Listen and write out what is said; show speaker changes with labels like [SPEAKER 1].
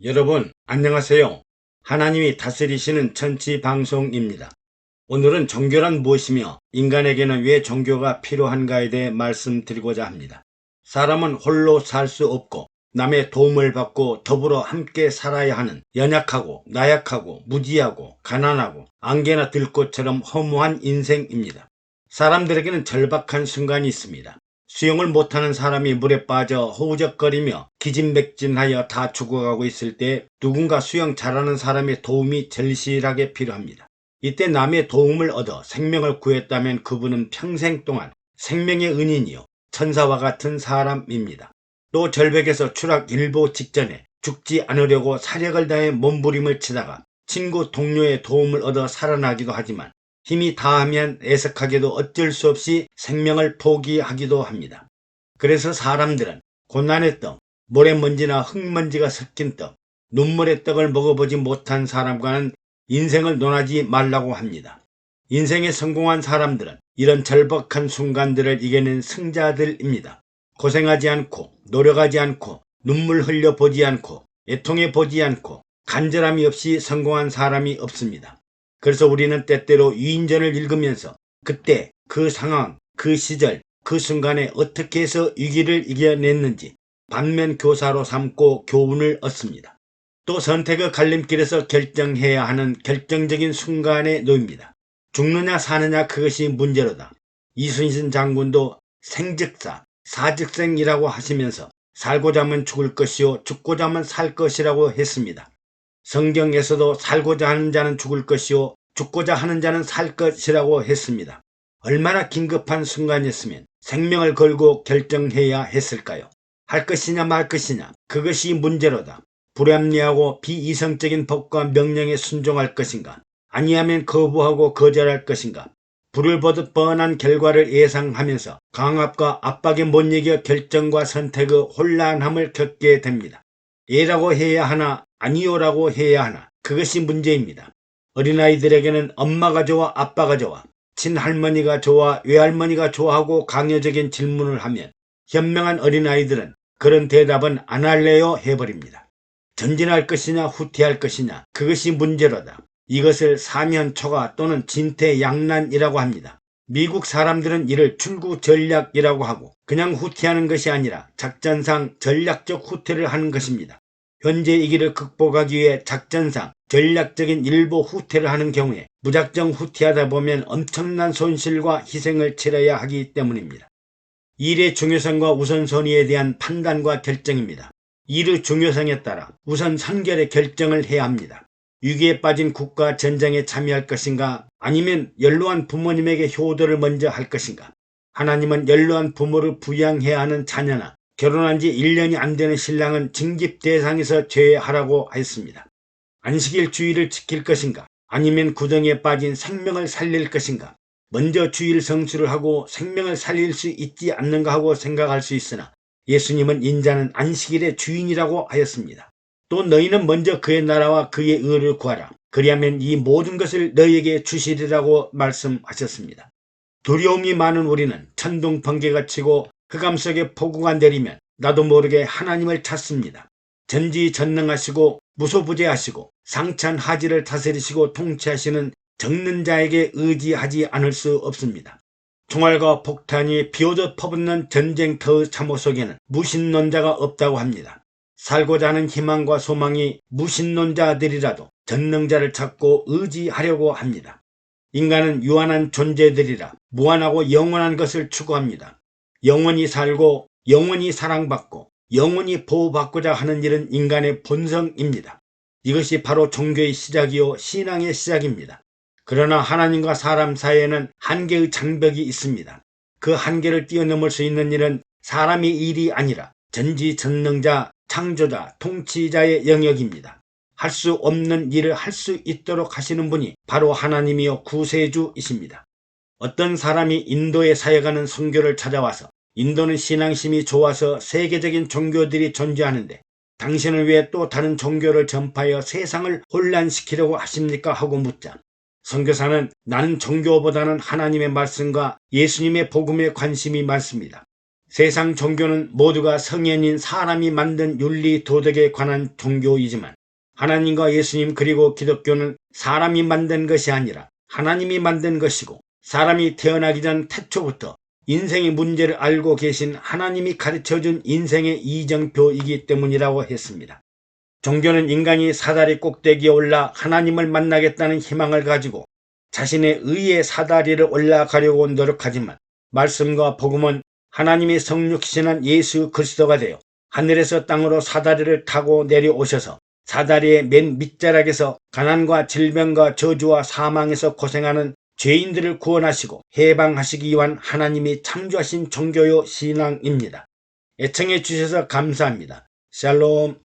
[SPEAKER 1] 여러분, 안녕하세요. 하나님이 다스리시는 천치방송입니다. 오늘은 종교란 무엇이며 인간에게는 왜 종교가 필요한가에 대해 말씀드리고자 합니다. 사람은 홀로 살 수 없고 남의 도움을 받고 더불어 함께 살아야 하는 연약하고 나약하고 무지하고 가난하고 안개나 들꽃처럼 허무한 인생입니다. 사람들에게는 절박한 순간이 있습니다. 수영을 못하는 사람이 물에 빠져 허우적거리며 기진맥진하여 다 죽어가고 있을 때 누군가 수영 잘하는 사람의 도움이 절실하게 필요합니다. 이때 남의 도움을 얻어 생명을 구했다면 그분은 평생 동안 생명의 은인이요 천사와 같은 사람입니다. 또 절벽에서 추락일보 직전에 죽지 않으려고 사력을 다해 몸부림을 치다가 친구 동료의 도움을 얻어 살아나기도 하지만 힘이 다하면 애석하게도 어쩔 수 없이 생명을 포기하기도 합니다. 그래서 사람들은 고난의 떡, 모래먼지나 흙먼지가 섞인 떡, 눈물의 떡을 먹어보지 못한 사람과는 인생을 논하지 말라고 합니다. 인생에 성공한 사람들은 이런 절박한 순간들을 이겨낸 승자들입니다. 고생하지 않고 노력하지 않고 눈물 흘려 보지 않고 애통해 보지 않고 간절함이 없이 성공한 사람이 없습니다. 그래서 우리는 때때로 위인전을 읽으면서 그때 그 상황, 그 시절, 그 순간에 어떻게 해서 위기를 이겨냈는지 반면교사로 삼고 교훈을 얻습니다. 또 선택의 갈림길에서 결정해야 하는 결정적인 순간에 놓입니다. 죽느냐 사느냐 그것이 문제로다. 이순신 장군도 생즉사, 사즉생이라고 하시면서 살고자 하면 죽을 것이요 죽고자 하면 살 것이라고 했습니다. 성경에서도 살고자 하는 자는 죽을 것이요 죽고자 하는 자는 살 것이라고 했습니다. 얼마나 긴급한 순간이었으면 생명을 걸고 결정해야 했을까요? 할 것이냐 말 것이냐 그것이 문제로다. 불합리하고 비이성적인 법과 명령에 순종할 것인가 아니하면 거부하고 거절할 것인가 불을 보듯 뻔한 결과를 예상하면서 강압과 압박에 못 이겨 결정과 선택의 혼란함을 겪게 됩니다. 예라고 해야 하나 아니요라고 해야 하나 그것이 문제입니다. 어린아이들에게는 엄마가 좋아 아빠가 좋아 친할머니가 좋아 외할머니가 좋아하고 강요적인 질문을 하면 현명한 어린아이들은 그런 대답은 안 할래요 해버립니다. 전진할 것이냐 후퇴할 것이냐 그것이 문제로다. 이것을 사면초가 또는 진퇴양난이라고 합니다. 미국 사람들은 이를 출구 전략이라고 하고 그냥 후퇴하는 것이 아니라 작전상 전략적 후퇴를 하는 것입니다. 현재 이 길을 극복하기 위해 작전상 전략적인 일부 후퇴를 하는 경우에 무작정 후퇴하다 보면 엄청난 손실과 희생을 치러야 하기 때문입니다. 일의 중요성과 우선순위에 대한 판단과 결정입니다. 일의 중요성에 따라 우선 선결의 결정을 해야 합니다. 위기에 빠진 국가 전쟁에 참여할 것인가 아니면 연로한 부모님에게 효도를 먼저 할 것인가. 하나님은 연로한 부모를 부양해야 하는 자녀나 결혼한 지 1년이 안 되는 신랑은 징집 대상에서 제외하라고 했습니다. 안식일 주의를 지킬 것인가 아니면 구덩이에 빠진 생명을 살릴 것인가. 먼저 주일 성수를 하고 생명을 살릴 수 있지 않는가 하고 생각할 수 있으나 예수님은 인자는 안식일의 주인이라고 하였습니다. 또 너희는 먼저 그의 나라와 그의 의를 구하라. 그리하면 이 모든 것을 너희에게 주시리라고 말씀하셨습니다. 두려움이 많은 우리는 천둥 번개가 치고 흑암 속에 폭우가 내리면 나도 모르게 하나님을 찾습니다. 전지전능하시고 무소부재하시고 상천하지를 다스리시고 통치하시는 적는 자에게 의지하지 않을 수 없습니다. 총알과 폭탄이 비오듯 퍼붓는 전쟁터의 참호 속에는 무신론자가 없다고 합니다. 살고자 하는 희망과 소망이 무신론자들이라도 전능자를 찾고 의지하려고 합니다. 인간은 유한한 존재들이라 무한하고 영원한 것을 추구합니다. 영원히 살고 영원히 사랑받고 영원히 보호받고자 하는 일은 인간의 본성입니다. 이것이 바로 종교의 시작이요 신앙의 시작입니다. 그러나 하나님과 사람 사이에는 한계의 장벽이 있습니다. 그 한계를 뛰어넘을 수 있는 일은 사람의 일이 아니라 전지전능자, 창조자, 통치자의 영역입니다. 할 수 없는 일을 할 수 있도록 하시는 분이 바로 하나님이요 구세주이십니다. 어떤 사람이 인도에 사역하는 선교를 찾아와서 인도는 신앙심이 좋아서 세계적인 종교들이 존재하는데 당신은 왜 또 다른 종교를 전파하여 세상을 혼란시키려고 하십니까? 하고 묻자 선교사는 나는 종교보다는 하나님의 말씀과 예수님의 복음에 관심이 많습니다. 세상 종교는 모두가 성현인 사람이 만든 윤리 도덕에 관한 종교이지만 하나님과 예수님 그리고 기독교는 사람이 만든 것이 아니라 하나님이 만든 것이고 사람이 태어나기 전 태초부터 인생의 문제를 알고 계신 하나님이 가르쳐준 인생의 이정표이기 때문이라고 했습니다. 종교는 인간이 사다리 꼭대기에 올라 하나님을 만나겠다는 희망을 가지고 자신의 의의 사다리를 올라가려고 노력하지만 말씀과 복음은 하나님이 성육신한 예수 그리스도가 되어 하늘에서 땅으로 사다리를 타고 내려오셔서 사다리의 맨 밑자락에서 가난과 질병과 저주와 사망에서 고생하는 죄인들을 구원하시고 해방하시기 위한 하나님이 창조하신 종교요 신앙입니다. 애청해 주셔서 감사합니다. 샬롬.